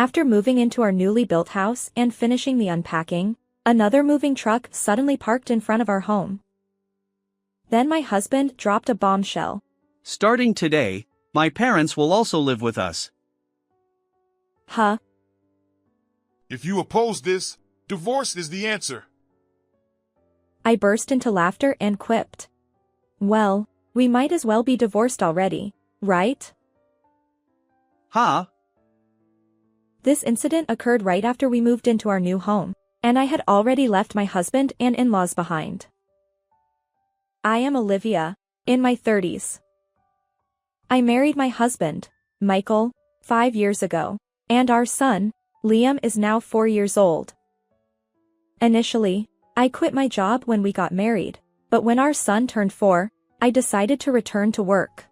After moving into our newly built house and finishing the unpacking, another moving truck suddenly parked in front of our home. Then my husband dropped a bombshell. Starting today, my parents will also live with us. Huh? If you oppose this, divorce is the answer. I burst into laughter and quipped. Well, we might as well be divorced already, right? Huh? This incident occurred right after we moved into our new home, and I had already left my husband and in-laws behind. I am Olivia, in my 30s. I married my husband, Michael, 5 years ago, and our son, Liam, is now 4 years old. Initially, I quit my job when we got married, but when our son turned 4, I decided to return to work.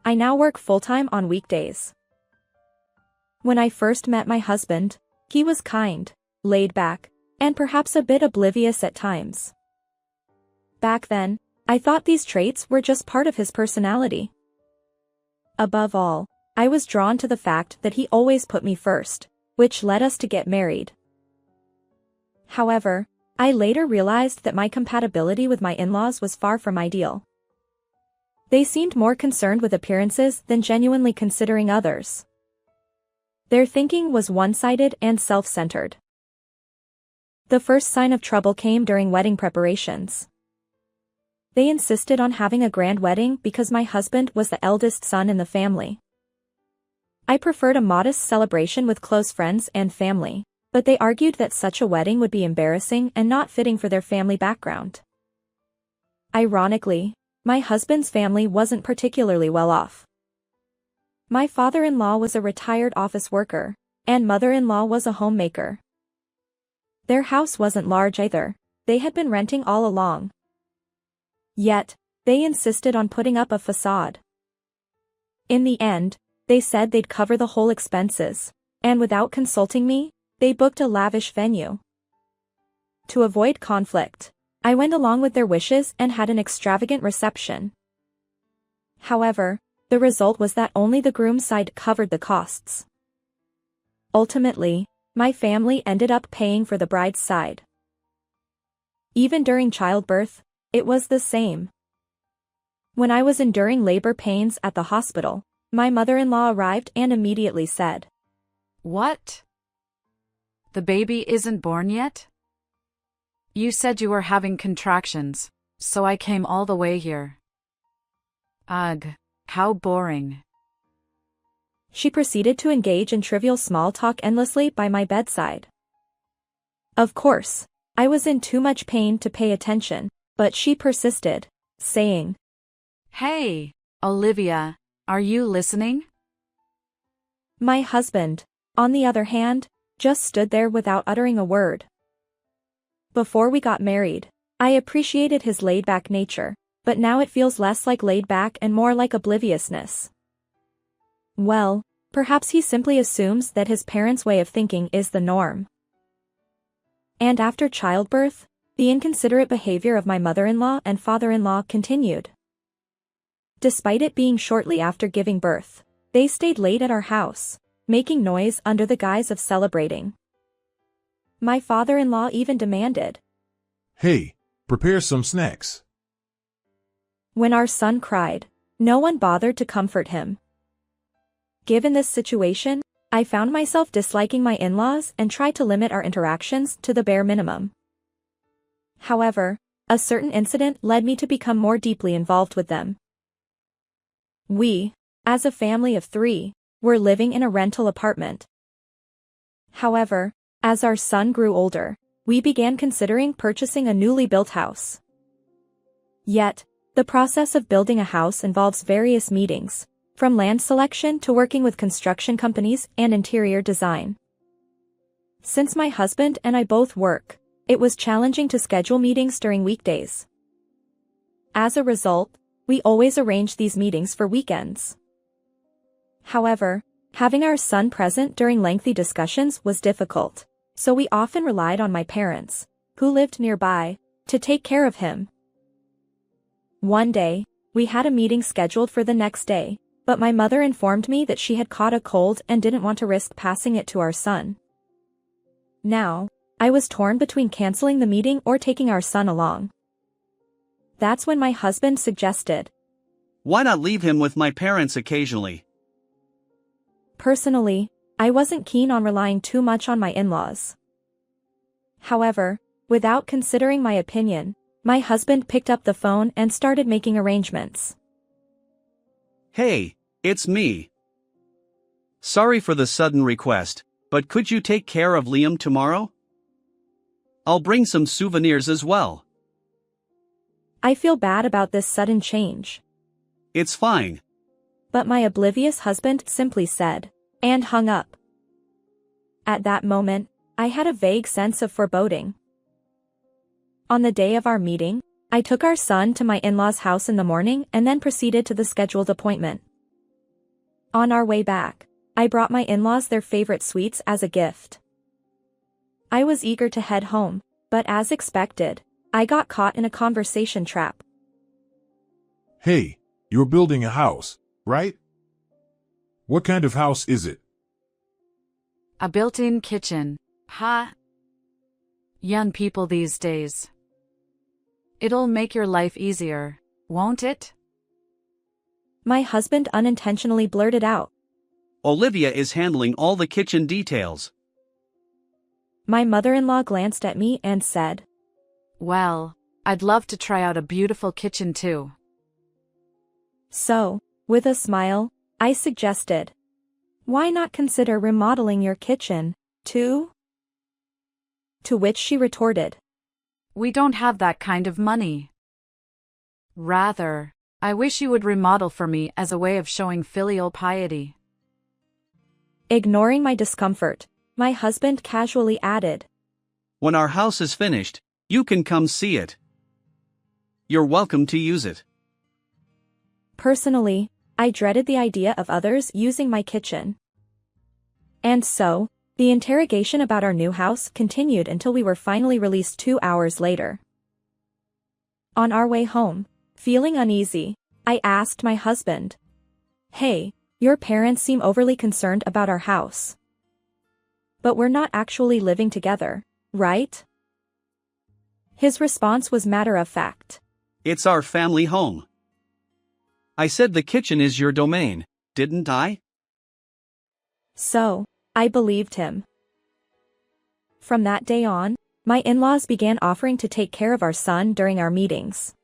I now work full-time on weekdays. When I first met my husband, he was kind, laid back, and perhaps a bit oblivious at times. Back then, I thought these traits were just part of his personality. Above all, I was drawn to the fact that he always put me first, which led us to get married. However, I later realized that my compatibility with my in-laws was far from ideal. They seemed more concerned with appearances than genuinely considering others. Their thinking was one-sided and self-centered. The first sign of trouble came during wedding preparations. They insisted on having a grand wedding because my husband was the eldest son in the family. I preferred a modest celebration with close friends and family, but they argued that such a wedding would be embarrassing and not fitting for their family background. Ironically, my husband's family wasn't particularly well off. My father-in-law was a retired office worker, and mother-in-law was a homemaker. Their house wasn't large either, they had been renting all along. Yet, they insisted on putting up a facade. In the end, they said they'd cover the whole expenses, and without consulting me, they booked a lavish venue. To avoid conflict, I went along with their wishes and had an extravagant reception. However, the result was that only the groom's side covered the costs. Ultimately, my family ended up paying for the bride's side. Even during childbirth, it was the same. When I was enduring labor pains at the hospital, my mother-in-law arrived and immediately said, "What? The baby isn't born yet? You said you were having contractions, so I came all the way here." Ugh, how boring. She proceeded to engage in trivial small talk endlessly by my bedside. Of course, I was in too much pain to pay attention, but she persisted, saying, "Hey, Olivia, are you listening?" My husband, on the other hand, just stood there without uttering a word. Before we got married, I appreciated his laid-back nature, but now it feels less like laid-back and more like obliviousness. Well, perhaps he simply assumes that his parents' way of thinking is the norm. And after childbirth, the inconsiderate behavior of my mother-in-law and father-in-law continued. Despite it being shortly after giving birth, they stayed late at our house, making noise under the guise of celebrating. My father-in-law even demanded, "Hey, prepare some snacks." When our son cried, no one bothered to comfort him. Given this situation, I found myself disliking my in-laws and tried to limit our interactions to the bare minimum. However, a certain incident led me to become more deeply involved with them. We, as a family of 3, were living in a rental apartment. However, as our son grew older, we began considering purchasing a newly built house. Yet, the process of building a house involves various meetings, from land selection to working with construction companies and interior design. Since my husband and I both work, it was challenging to schedule meetings during weekdays. As a result, we always arranged these meetings for weekends. However, having our son present during lengthy discussions was difficult, so we often relied on my parents, who lived nearby, to take care of him. One day, we had a meeting scheduled for the next day, but my mother informed me that she had caught a cold and didn't want to risk passing it to our son. Now, I was torn between canceling the meeting or taking our son along. That's when my husband suggested, Why not leave him with my parents occasionally? Personally, I wasn't keen on relying too much on my in-laws. However, without considering my opinion, my husband picked up the phone and started making arrangements. Hey, it's me. Sorry for the sudden request, but could you take care of Liam tomorrow? I'll bring some souvenirs as well. I feel bad about this sudden change. It's fine. But my oblivious husband simply said, and hung up. At that moment, I had a vague sense of foreboding. On the day of our meeting, I took our son to my in-laws' house in the morning and then proceeded to the scheduled appointment. On our way back, I brought my in-laws their favorite sweets as a gift. I was eager to head home, but as expected, I got caught in a conversation trap. Hey, you're building a house, right? What kind of house is it? A built-in kitchen. Ha! Young people these days. It'll make your life easier, won't it? My husband unintentionally blurted out. Olivia is handling all the kitchen details. My mother-in-law glanced at me and said, Well, I'd love to try out a beautiful kitchen too. So, with a smile, I suggested, why not consider remodeling your kitchen, too? To which she retorted, We don't have that kind of money. Rather, I wish you would remodel for me as a way of showing filial piety. Ignoring my discomfort, my husband casually added, When our house is finished, you can come see it. You're welcome to use it. Personally, I dreaded the idea of others using my kitchen. And so, the interrogation about our new house continued until we were finally released 2 hours later. On our way home, feeling uneasy, I asked my husband, Hey, your parents seem overly concerned about our house. But we're not actually living together, right? His response was matter of fact. It's our family home. I said the kitchen is your domain, didn't I? So, I believed him. From that day on, my in-laws began offering to take care of our son during our meetings.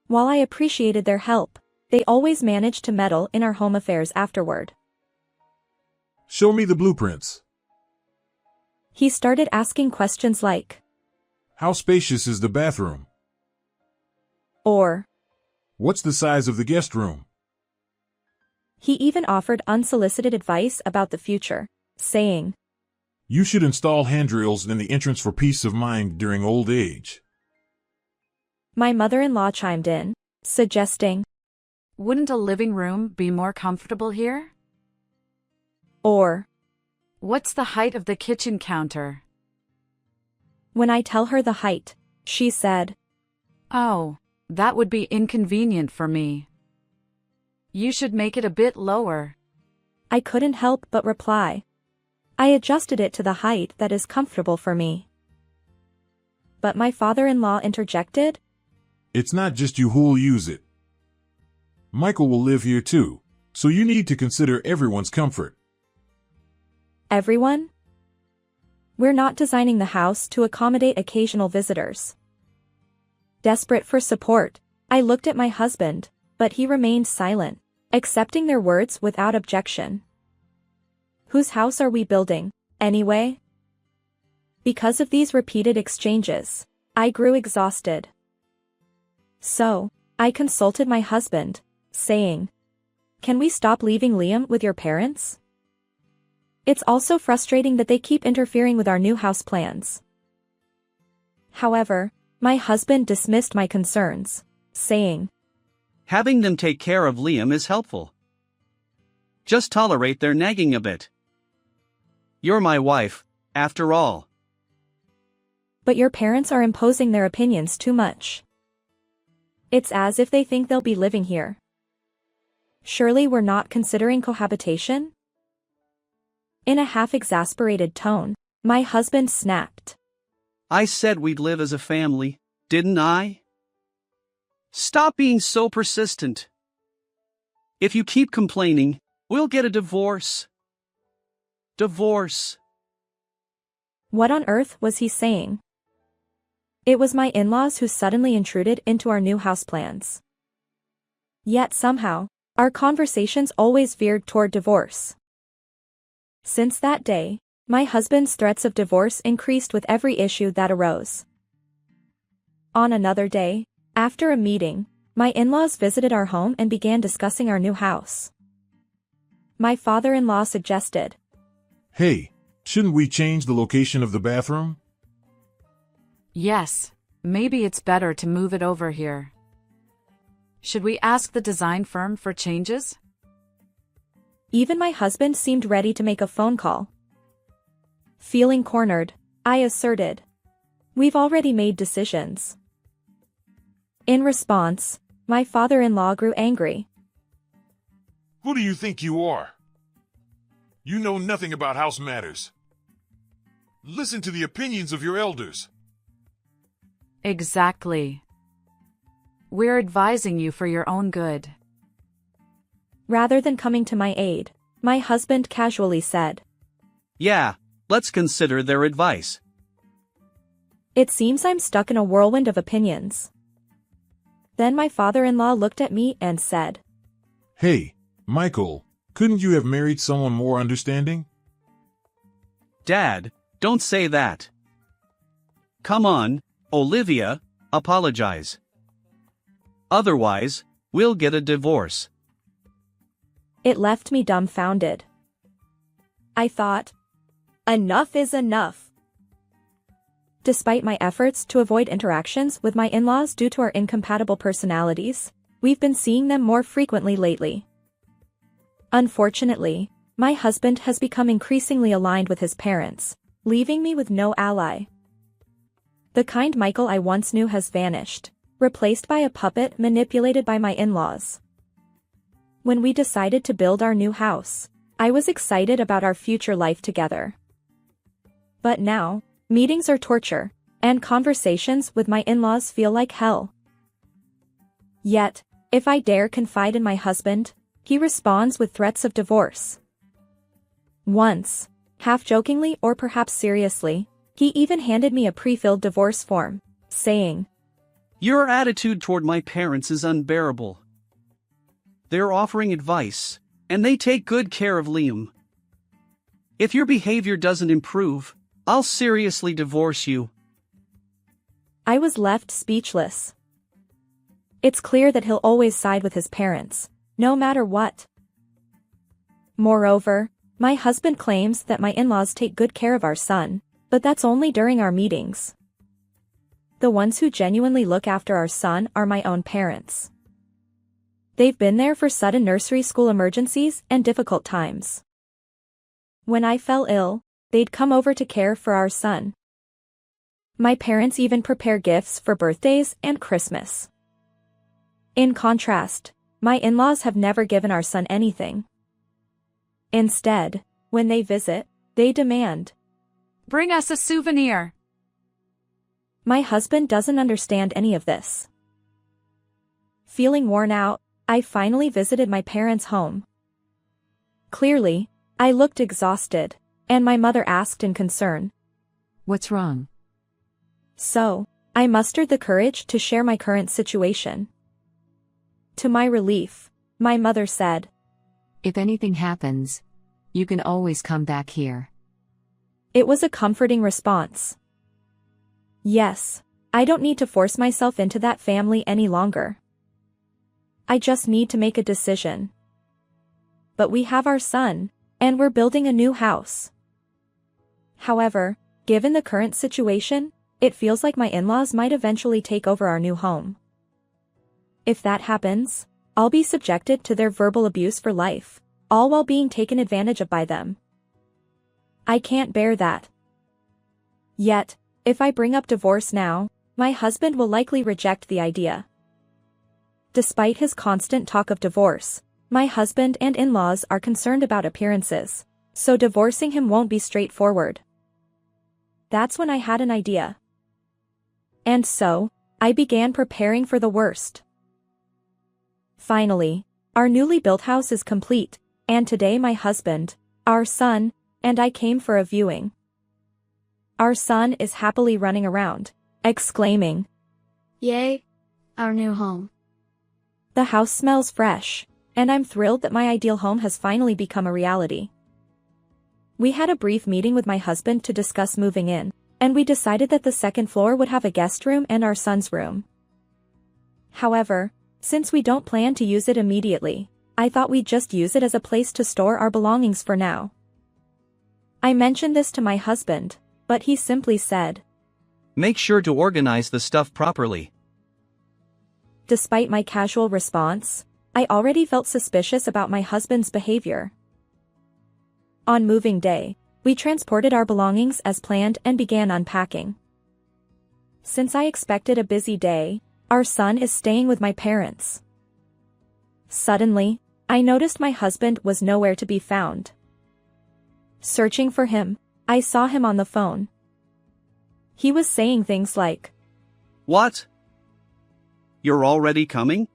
While I appreciated their help, they always managed to meddle in our home affairs afterward. Show me the blueprints. He started asking questions like, How spacious is the bathroom? or, What's the size of the guest room? he even offered unsolicited advice about the future, saying, You should install handrails in the entrance for peace of mind during old age. My mother-in-law chimed in, suggesting, Wouldn't a living room be more comfortable here? or, What's the height of the kitchen counter? when I tell her the height, she said, Oh, that would be inconvenient for me. You should make it a bit lower. I couldn't help but reply. I adjusted it to the height that is comfortable for me. But my father-in-law interjected, It's not just you who'll use it. Michael will live here too, so you need to consider everyone's comfort. Everyone? We're not designing the house to accommodate occasional visitors. Desperate for support, I looked at my husband, but he remained silent, accepting their words without objection. Whose house are we building, anyway? Because of these repeated exchanges, I grew exhausted. So, I consulted my husband, saying, Can we stop leaving Liam with your parents? It's also frustrating that they keep interfering with our new house plans. However, my husband dismissed my concerns, saying, Having them take care of Liam is helpful. Just tolerate their nagging a bit. You're my wife, after all. But your parents are imposing their opinions too much. It's as if they think they'll be living here. Surely we're not considering cohabitation? In a half-exasperated tone, my husband snapped. I said we'd live as a family, didn't I? Stop being so persistent. If you keep complaining, we'll get a divorce. Divorce. What on earth was he saying? It was my in-laws who suddenly intruded into our new house plans. Yet somehow, our conversations always veered toward divorce. Since that day, my husband's threats of divorce increased with every issue that arose. On another day, after a meeting, my in-laws visited our home and began discussing our new house. My father-in-law suggested, Hey, shouldn't we change the location of the bathroom? Yes, maybe it's better to move it over here. Should we ask the design firm for changes? Even my husband seemed ready to make a phone call. Feeling cornered, I asserted, we've already made decisions. In response, my father-in-law grew angry. Who do you think you are? You know nothing about house matters. Listen to the opinions of your elders. Exactly. We're advising you for your own good. Rather than coming to my aid, my husband casually said, Yeah, let's consider their advice. It seems I'm stuck in a whirlwind of opinions. Then my father-in-law looked at me and said, Hey, Michael, couldn't you have married someone more understanding? Dad, don't say that. Come on, Olivia, apologize. Otherwise, we'll get a divorce. It left me dumbfounded. I thought, enough is enough. Despite my efforts to avoid interactions with my in-laws due to our incompatible personalities, we've been seeing them more frequently lately. Unfortunately, my husband has become increasingly aligned with his parents, leaving me with no ally. The kind Michael I once knew has vanished, replaced by a puppet manipulated by my in-laws. When we decided to build our new house, I was excited about our future life together. But now, meetings are torture, and conversations with my in-laws feel like hell. Yet, if I dare confide in my husband, he responds with threats of divorce. Once, half-jokingly or perhaps seriously, he even handed me a pre-filled divorce form, saying, Your attitude toward my parents is unbearable. They're offering advice, and they take good care of Liam. If your behavior doesn't improve, I'll seriously divorce you. I was left speechless. It's clear that he'll always side with his parents, no matter what. Moreover, my husband claims that my in-laws take good care of our son, but that's only during our meetings. The ones who genuinely look after our son are my own parents. They've been there for sudden nursery school emergencies and difficult times. When I fell ill, they'd come over to care for our son. My parents even prepare gifts for birthdays and Christmas. In contrast, my in-laws have never given our son anything. Instead, when they visit, they demand, Bring us a souvenir. My husband doesn't understand any of this. Feeling worn out, I finally visited my parents' home. Clearly, I looked exhausted, and my mother asked in concern, What's wrong? So, I mustered the courage to share my current situation. To my relief, my mother said, If anything happens, you can always come back here. It was a comforting response. Yes, I don't need to force myself into that family any longer. I just need to make a decision. But we have our son, and we're building a new house. However, given the current situation, it feels like my in-laws might eventually take over our new home. If that happens, I'll be subjected to their verbal abuse for life, all while being taken advantage of by them. I can't bear that. Yet, if I bring up divorce now, my husband will likely reject the idea. Despite his constant talk of divorce, My husband and in-laws are concerned about appearances, so divorcing him won't be straightforward. That's when I had an idea. And so, I began preparing for the worst. Finally, our newly built house is complete, and today my husband, our son, and I came for a viewing. Our son is happily running around, exclaiming, "Yay! Our new home." "The house smells fresh, and I'm thrilled that my ideal home has finally become a reality." We had a brief meeting with my husband to discuss moving in, and we decided that the second floor would have a guest room and our son's room. However, since we don't plan to use it immediately, I thought we'd just use it as a place to store our belongings for now. I mentioned this to my husband, but he simply said, "Make sure to organize the stuff properly." Despite my casual response, I already felt suspicious about my husband's behavior. On moving day, we transported our belongings as planned and began unpacking. Since I expected a busy day, our son is staying with my parents. Suddenly, I noticed my husband was nowhere to be found. Searching for him, I saw him on the phone. He was saying things like, "What? You're already coming?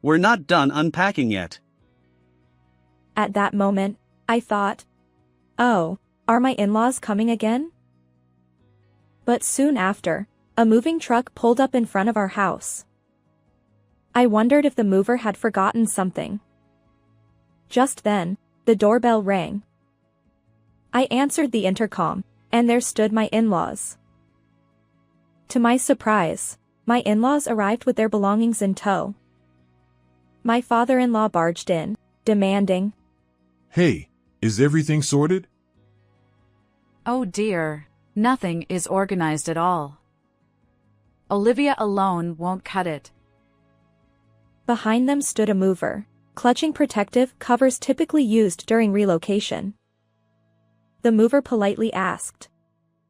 We're not done unpacking yet." At that moment, I thought, oh, are my in-laws coming again? But soon after, a moving truck pulled up in front of our house. I wondered if the mover had forgotten something. Just then, the doorbell rang. I answered the intercom, and there stood my in-laws. To my surprise, my in-laws arrived with their belongings in tow. My father-in-law barged in, demanding, Hey, is everything sorted? Oh dear, nothing is organized at all. Olivia alone won't cut it. Behind them stood a mover, clutching protective covers typically used during relocation. The mover politely asked,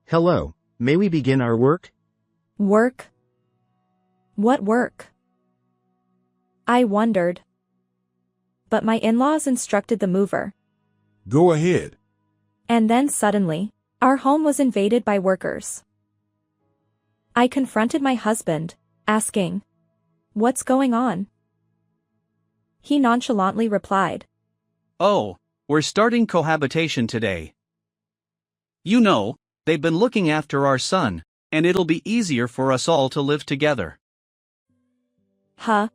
Hello, may we begin our work? Work? What work? I wondered. But my in-laws instructed the mover. Go ahead. And then suddenly, our home was invaded by workers. I confronted my husband, asking, "What's going on?" He nonchalantly replied, "Oh, we're starting cohabitation today. You know, they've been looking after our son, and it'll be easier for us all to live together." Huh?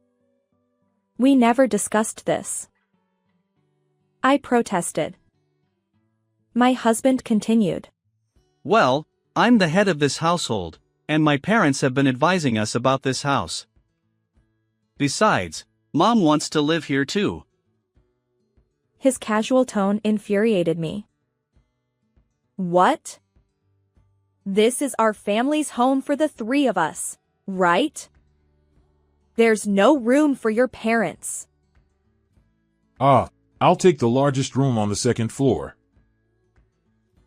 We never discussed this. I protested. My husband continued. "Well, I'm the head of this household, and my parents have been advising us about this house. Besides, Mom wants to live here too." His casual tone infuriated me. What? This is our family's home for the three of us, right? There's no room for your parents. I'll take the largest room on the second floor.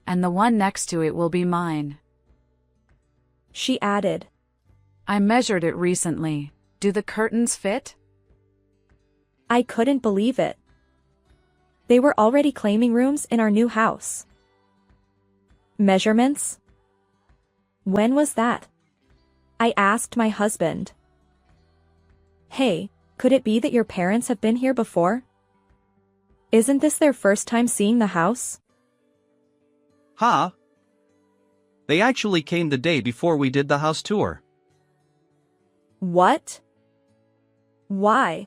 And the one next to it will be mine. She added. I measured it recently. Do the curtains fit? I couldn't believe it. They were already claiming rooms in our new house. Measurements? When was that? I asked my husband. Hey, could it be that your parents have been here before? Isn't this their first time seeing the house? Huh? They actually came the day before we did the house tour. What? Why?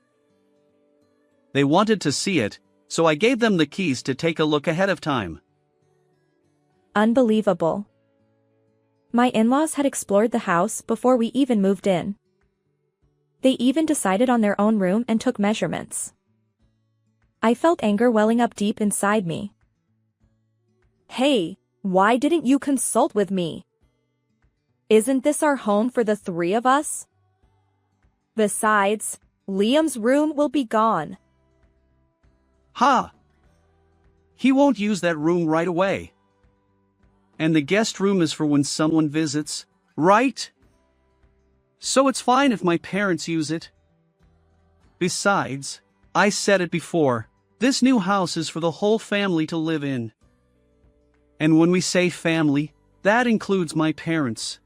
They wanted to see it, so I gave them the keys to take a look ahead of time. Unbelievable. My in-laws had explored the house before we even moved in. They even decided on their own room and took measurements. I felt anger welling up deep inside me. Hey, why didn't you consult with me? Isn't this our home for the three of us? Besides, Liam's room will be gone. Ha! He won't use that room right away. And the guest room is for when someone visits, right? So it's fine if my parents use it. Besides, I said it before, this new house is for the whole family to live in. And when we say family, that includes my parents.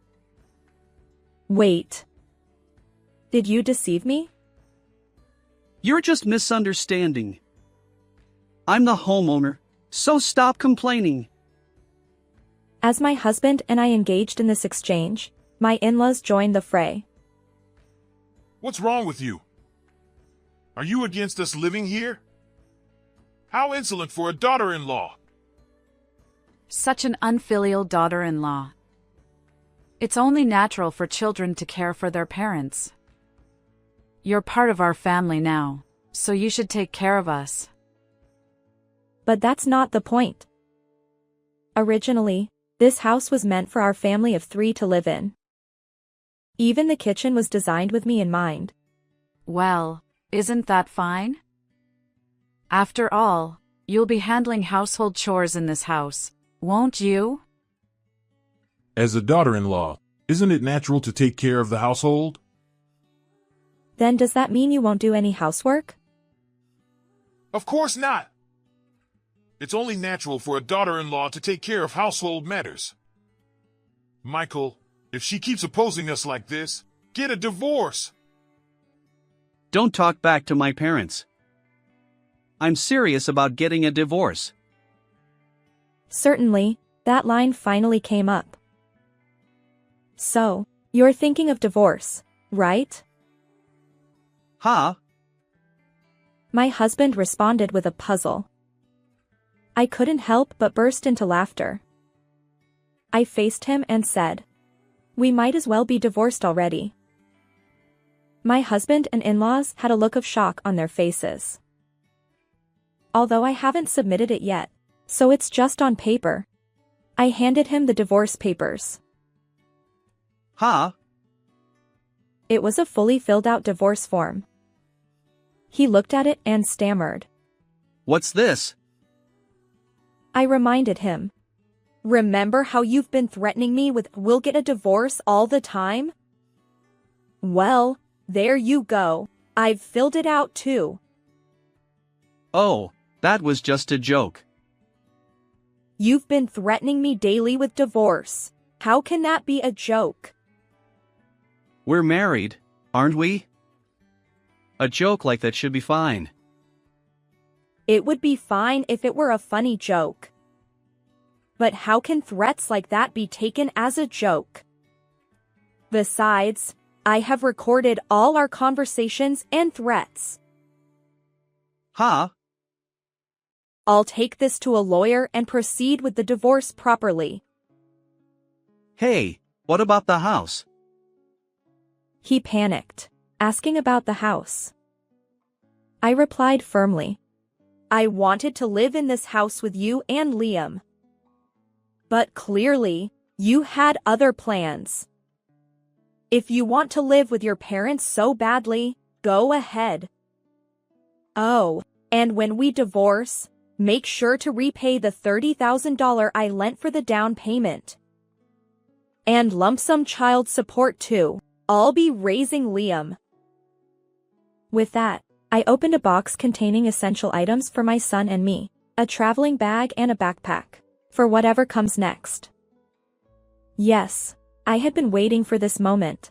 Wait. Did you deceive me? You're just misunderstanding. I'm the homeowner, so stop complaining. As my husband and I engaged in this exchange, my in-laws joined the fray. What's wrong with you? Are you against us living here? How insolent for a daughter-in-law! Such an unfilial daughter-in-law. It's only natural for children to care for their parents. You're part of our family now, so you should take care of us. But that's not the point. Originally, this house was meant for our family of 3 to live in. Even the kitchen was designed with me in mind. Well, isn't that fine? After all, you'll be handling household chores in this house, won't you? As a daughter-in-law, isn't it natural to take care of the household? Then does that mean you won't do any housework? Of course not! It's only natural for a daughter-in-law to take care of household matters. Michael, if she keeps opposing us like this, get a divorce! Don't talk back to my parents. I'm serious about getting a divorce. Certainly, that line finally came up. So, you're thinking of divorce, right? Huh? My husband responded with a puzzle. I couldn't help but burst into laughter. I faced him and said, "We might as well be divorced already." My husband and in-laws had a look of shock on their faces. Although I haven't submitted it yet, so it's just on paper, I handed him the divorce papers. Huh? It was a fully filled out divorce form. He looked at it and stammered. What's this? I reminded him. Remember how you've been threatening me with "we'll get a divorce" all the time? Well, there you go. I've filled it out too. Oh, that was just a joke. You've been threatening me daily with divorce. How can that be a joke? We're married, aren't we? A joke like that should be fine. It would be fine if it were a funny joke. But how can threats like that be taken as a joke? Besides, I have recorded all our conversations and threats. Huh? I'll take this to a lawyer and proceed with the divorce properly. Hey, what about the house? He panicked, asking about the house. I replied firmly. I wanted to live in this house with you and Liam. But clearly, you had other plans. If you want to live with your parents so badly, go ahead. Oh, and when we divorce, make sure to repay the $30,000 I lent for the down payment. And lump sum child support too. I'll be raising Liam. With that, I opened a box containing essential items for my son and me, a traveling bag and a backpack, for whatever comes next. Yes, I had been waiting for this moment.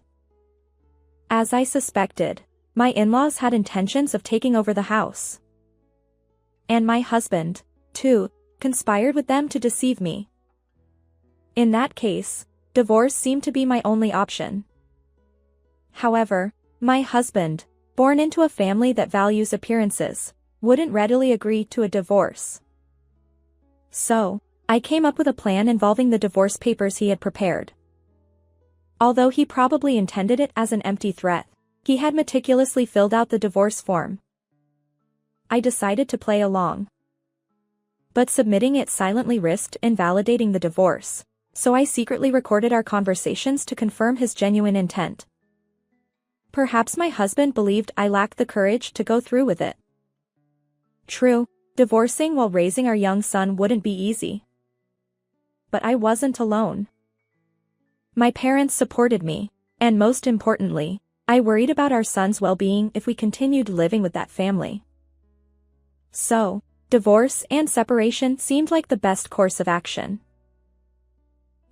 As I suspected, my in-laws had intentions of taking over the house. And my husband, too, conspired with them to deceive me. In that case, divorce seemed to be my only option. However, my husband, born into a family that values appearances, wouldn't readily agree to a divorce. So, I came up with a plan involving the divorce papers he had prepared. Although he probably intended it as an empty threat, he had meticulously filled out the divorce form. I decided to play along. But submitting it silently risked invalidating the divorce, so I secretly recorded our conversations to confirm his genuine intent. Perhaps my husband believed I lacked the courage to go through with it. True, divorcing while raising our young son wouldn't be easy. But I wasn't alone. My parents supported me, and most importantly, I worried about our son's well-being if we continued living with that family. So, divorce and separation seemed like the best course of action.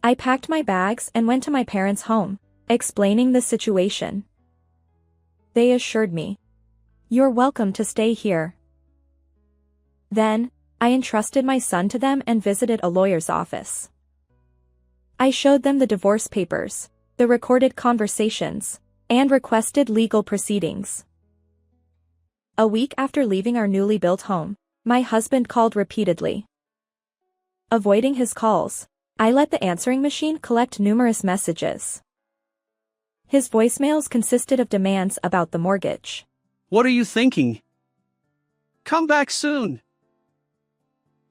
I packed my bags and went to my parents' home, explaining the situation. They assured me, "You're welcome to stay here." Then, I entrusted my son to them and visited a lawyer's office. I showed them the divorce papers, the recorded conversations, and requested legal proceedings. A week after leaving our newly built home, my husband called repeatedly. Avoiding his calls, I let the answering machine collect numerous messages. His voicemails consisted of demands about the mortgage. What are you thinking? Come back soon.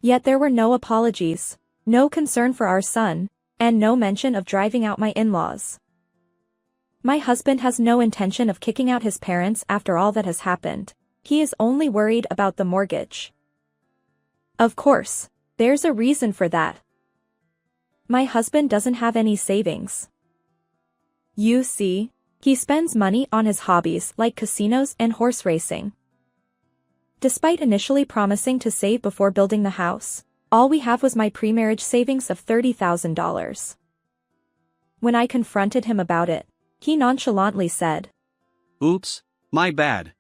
Yet there were no apologies, no concern for our son, and no mention of driving out my in-laws. My husband has no intention of kicking out his parents after all that has happened. He is only worried about the mortgage. Of course, there's a reason for that. My husband doesn't have any savings. You see, he spends money on his hobbies like casinos and horse racing. Despite initially promising to save before building the house, all we have was my pre-marriage savings of $30,000. When I confronted him about it, he nonchalantly said, "Oops, my bad.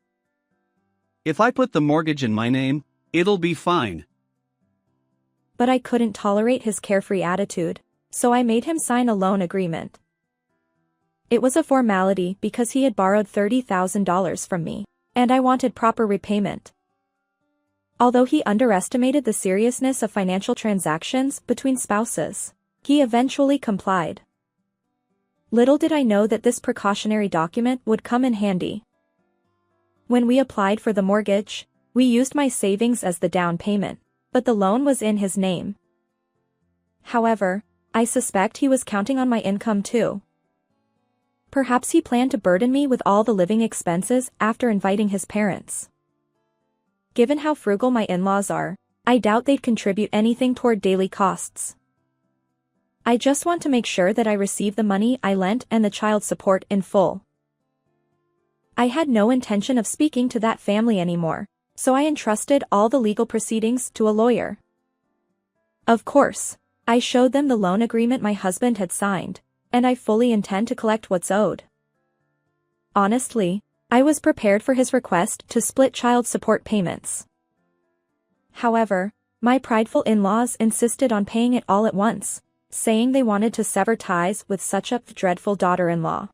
If I put the mortgage in my name, it'll be fine." But I couldn't tolerate his carefree attitude, so I made him sign a loan agreement. It was a formality because he had borrowed $30,000 from me, and I wanted proper repayment. Although he underestimated the seriousness of financial transactions between spouses, he eventually complied. Little did I know that this precautionary document would come in handy. When we applied for the mortgage, we used my savings as the down payment, but the loan was in his name. However, I suspect he was counting on my income too. Perhaps he planned to burden me with all the living expenses after inviting his parents. Given how frugal my in-laws are, I doubt they'd contribute anything toward daily costs. I just want to make sure that I receive the money I lent and the child support in full. I had no intention of speaking to that family anymore, so I entrusted all the legal proceedings to a lawyer. Of course, I showed them the loan agreement my husband had signed, and I fully intend to collect what's owed. Honestly, I was prepared for his request to split child support payments. However, my prideful in-laws insisted on paying it all at once, saying they wanted to sever ties with such a dreadful daughter-in-law.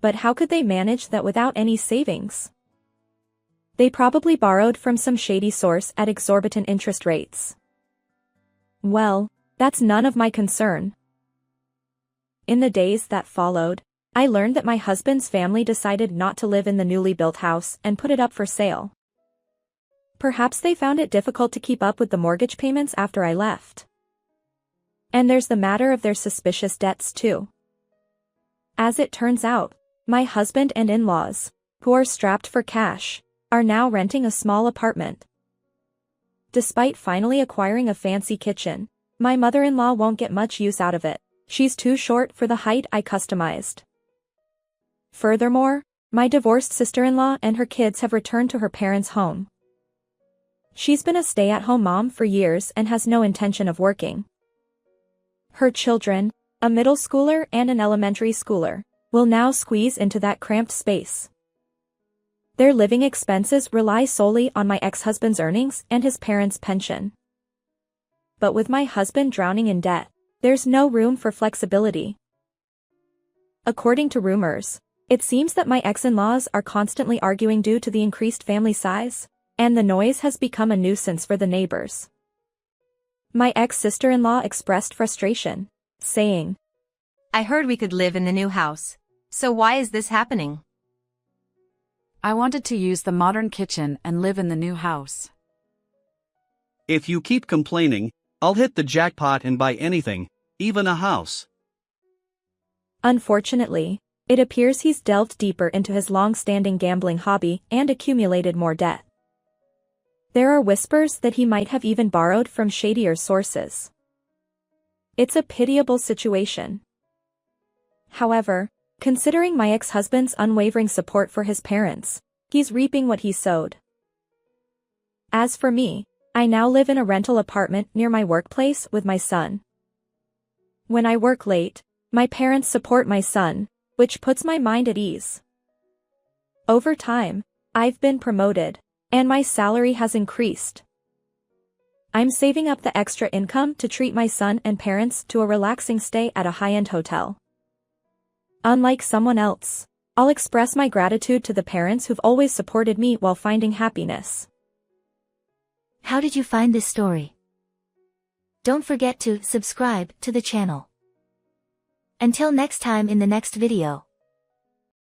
But how could they manage that without any savings? They probably borrowed from some shady source at exorbitant interest rates. Well, that's none of my concern. In the days that followed, I learned that my husband's family decided not to live in the newly built house and put it up for sale. Perhaps they found it difficult to keep up with the mortgage payments after I left. And there's the matter of their suspicious debts too. As it turns out, my husband and in-laws, who are strapped for cash, are now renting a small apartment. Despite finally acquiring a fancy kitchen, my mother-in-law won't get much use out of it. She's too short for the height I customized. Furthermore, my divorced sister-in-law and her kids have returned to her parents' home. She's been a stay-at-home mom for years and has no intention of working. Her children, a middle schooler and an elementary schooler, will now squeeze into that cramped space. Their living expenses rely solely on my ex-husband's earnings and his parents' pension. But with my husband drowning in debt, there's no room for flexibility. According to rumors, it seems that my ex-in-laws are constantly arguing due to the increased family size, and the noise has become a nuisance for the neighbors. My ex-sister-in-law expressed frustration, saying, "I heard we could live in the new house. So why is this happening?" I wanted to use the modern kitchen and live in the new house. If you keep complaining, I'll hit the jackpot and buy anything, even a house. Unfortunately, it appears he's delved deeper into his long-standing gambling hobby and accumulated more debt. There are whispers that he might have even borrowed from shadier sources. It's a pitiable situation. However, considering my ex-husband's unwavering support for his parents, he's reaping what he sowed. As for me, I now live in a rental apartment near my workplace with my son. When I work late, my parents support my son, which puts my mind at ease. Over time, I've been promoted, and my salary has increased. I'm saving up the extra income to treat my son and parents to a relaxing stay at a high-end hotel. Unlike someone else, I'll express my gratitude to the parents who've always supported me while finding happiness. How did you find this story? Don't forget to subscribe to the channel. Until next time in the next video.